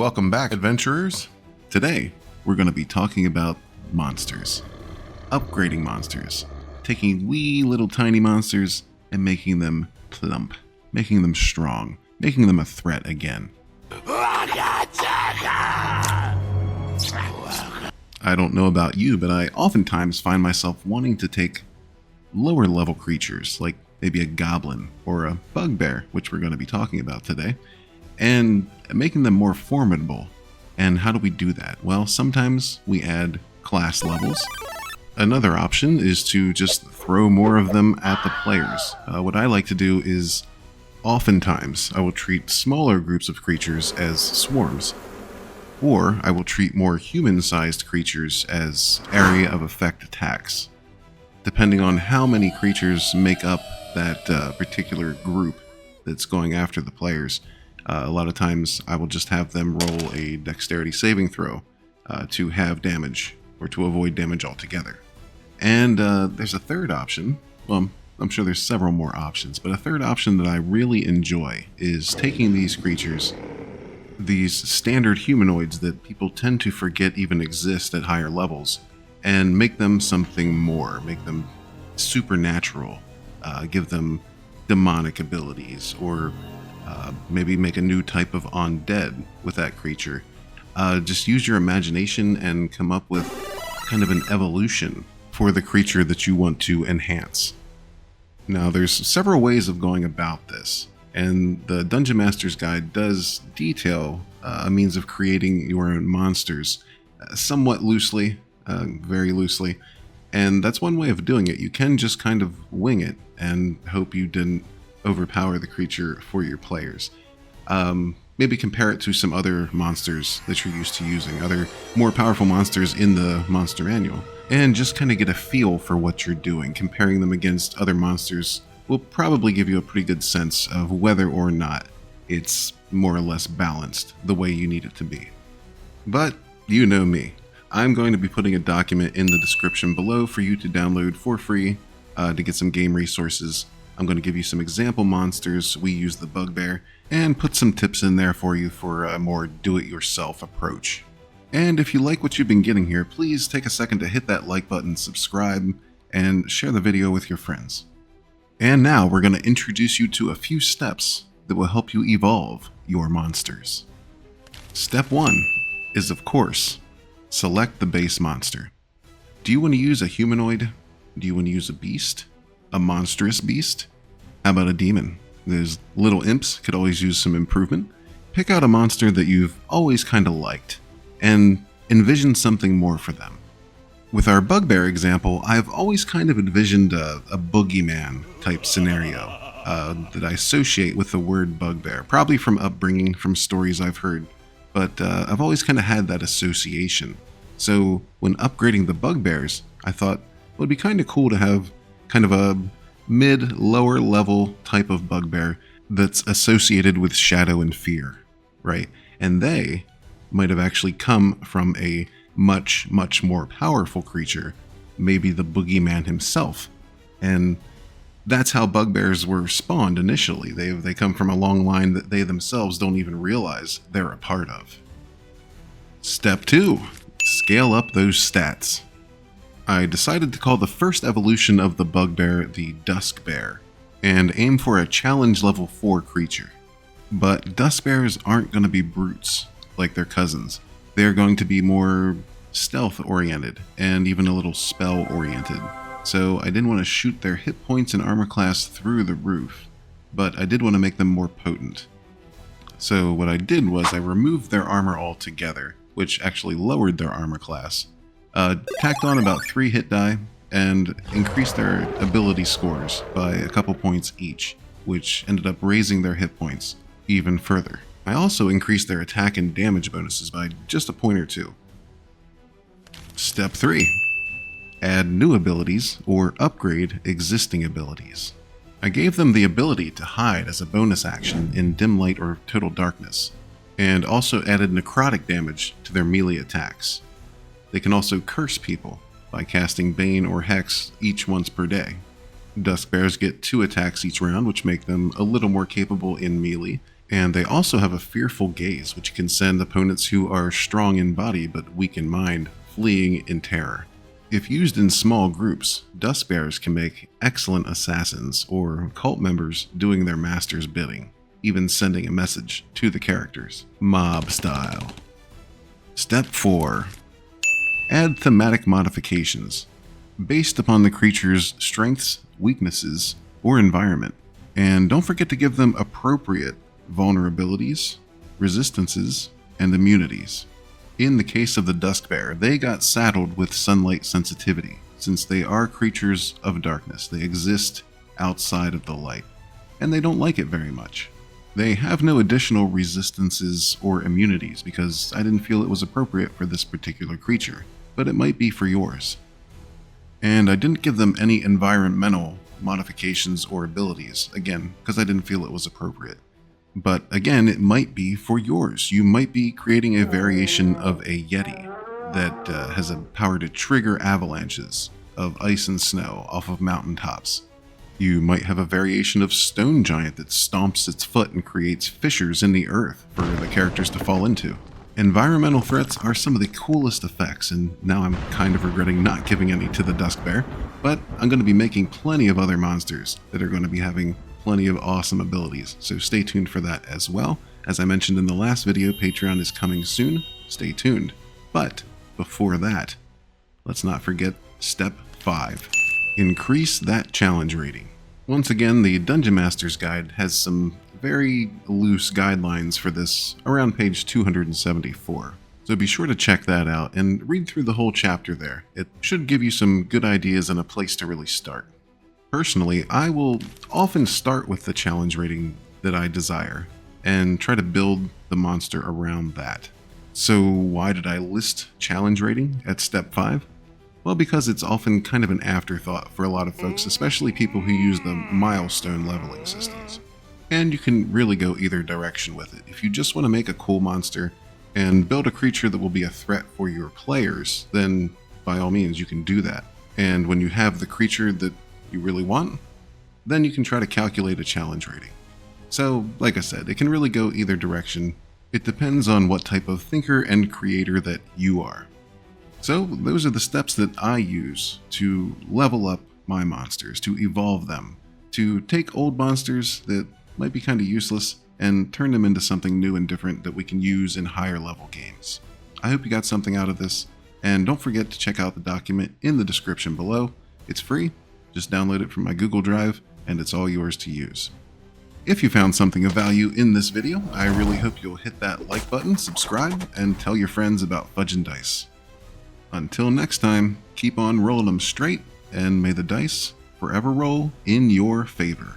welcome back, adventurers. Today, we're going to be talking about monsters. Upgrading monsters. Taking wee little tiny monsters and making them plump. Making them strong. Making them a threat again. I don't know about you, but I oftentimes find myself wanting to take lower level creatures, like maybe a goblin or a bugbear, which we're going to be talking about today, and making them more formidable. And how do we do that? Well, sometimes we add class levels. Another option is to just throw more of them at the players. What I like to do is, oftentimes, I will treat smaller groups of creatures as swarms. Or I will treat more human-sized creatures as area of effect attacks. Depending on how many creatures make up that particular group that's going after the players, a lot of times I will just have them roll a dexterity saving throw to have damage or to avoid damage altogether. And there's a third option. Well, I'm sure there's several more options, but a third option that I really enjoy is taking these creatures, these standard humanoids that people tend to forget even exist at higher levels, and make them something more, make them supernatural, give them demonic abilities, or maybe make a new type of undead with that creature. Just use your imagination and come up with kind of an evolution for the creature that you want to enhance. Now, there's several ways of going about this, and the Dungeon Master's Guide does detail a means of creating your own monsters, somewhat loosely, very loosely, and that's one way of doing it. You can just kind of wing it and hope you didn't overpower the creature for your players. Maybe compare it to some other monsters that you're used to using, other more powerful monsters in the Monster Manual, and just kind of get a feel for what you're doing. Comparing them against other monsters will probably give you a pretty good sense of whether or not it's more or less balanced the way you need it to be. But you know me. I'm going to be putting a document in the description below for you to download for free to get some game resources. I'm going to give you some example monsters. We use the bugbear, and put some tips in there for you for a more do-it-yourself approach. And if you like what you've been getting here, please take a second to hit that like button, subscribe, and share the video with your friends. And now we're going to introduce you to a few steps that will help you evolve your monsters. Step 1 is, of course, select the base monster. Do you want to use a humanoid? Do you want to use a beast? A monstrous beast? How about a demon? Those little imps could always use some improvement. Pick out a monster that you've always kind of liked and envision something more for them. With our bugbear example, I've always kind of envisioned a boogeyman type scenario that I associate with the word bugbear, probably from upbringing, from stories I've heard, but I've always kind of had that association. So when upgrading the bugbears, I thought it would be kind of cool to have kind of a mid-lower level type of bugbear that's associated with shadow and fear, right? And they might have actually come from a much, much more powerful creature, maybe the boogeyman himself. And that's how bugbears were spawned initially. They come from a long line that they themselves don't even realize they're a part of. Step 2, scale up those stats. I decided to call the first evolution of the bugbear the Dusk Bear, and aim for a challenge level 4 creature. But Dusk Bears aren't going to be brutes like their cousins. They're going to be more stealth oriented and even a little spell oriented. So I didn't want to shoot their hit points and armor class through the roof, but I did want to make them more potent. So what I did was I removed their armor altogether, which actually lowered their armor class. Tacked on about 3 hit die, and increased their ability scores by a couple points each, which ended up raising their hit points even further. I also increased their attack and damage bonuses by just a point or 2. Step 3. Add new abilities or upgrade existing abilities. I gave them the ability to hide as a bonus action in dim light or total darkness, and also added necrotic damage to their melee attacks. They can also curse people by casting Bane or Hex each once per day. Dusk Bears get 2 attacks each round, which make them a little more capable in melee, And they also have a fearful gaze, which can send opponents who are strong in body but weak in mind fleeing in terror. If used in small groups, Dusk Bears can make excellent assassins or cult members doing their master's bidding, even sending a message to the characters, mob style. Step 4. Add thematic modifications based upon the creature's strengths, weaknesses, or environment. And don't forget to give them appropriate vulnerabilities, resistances, and immunities. In the case of the Dusk Bear, they got saddled with sunlight sensitivity, since they are creatures of darkness. They exist outside of the light, and they don't like it very much. They have no additional resistances or immunities because I didn't feel it was appropriate for this particular creature, but it might be for yours. And I didn't give them any environmental modifications or abilities, again, because I didn't feel it was appropriate. But again, it might be for yours. You might be creating a variation of a Yeti that has a power to trigger avalanches of ice and snow off of mountaintops. You might have a variation of Stone Giant that stomps its foot and creates fissures in the earth for the characters to fall into. Environmental threats are some of the coolest effects, and now I'm kind of regretting not giving any to the Dusk Bear, but I'm going to be making plenty of other monsters that are going to be having plenty of awesome abilities, so stay tuned for that as well. As I mentioned in the last video, Patreon is coming soon. Stay tuned. But before that, let's not forget step 5. Increase that challenge rating. Once again, the Dungeon Master's Guide has some very loose guidelines for this around page 274. So be sure to check that out and read through the whole chapter there. It should give you some good ideas and a place to really start. Personally, I will often start with the challenge rating that I desire and try to build the monster around that. So why did I list challenge rating at step 5? Well, because it's often kind of an afterthought for a lot of folks, especially people who use the milestone leveling systems. And you can really go either direction with it. If you just want to make a cool monster and build a creature that will be a threat for your players, then by all means you can do that. And when you have the creature that you really want, then you can try to calculate a challenge rating. So, like I said, it can really go either direction. It depends on what type of thinker and creator that you are. So, those are the steps that I use to level up my monsters, to evolve them, to take old monsters that might be kind of useless and turn them into something new and different that we can use in higher level games. I hope you got something out of this, and don't forget to check out the document in the description below. It's free. Just download it from my Google Drive, and it's all yours to use. If you found something of value in this video, I really hope you'll hit that like button, subscribe, and tell your friends about Fudgin' Dice. Until next time, keep on rolling them straight, and may the dice forever roll in your favor.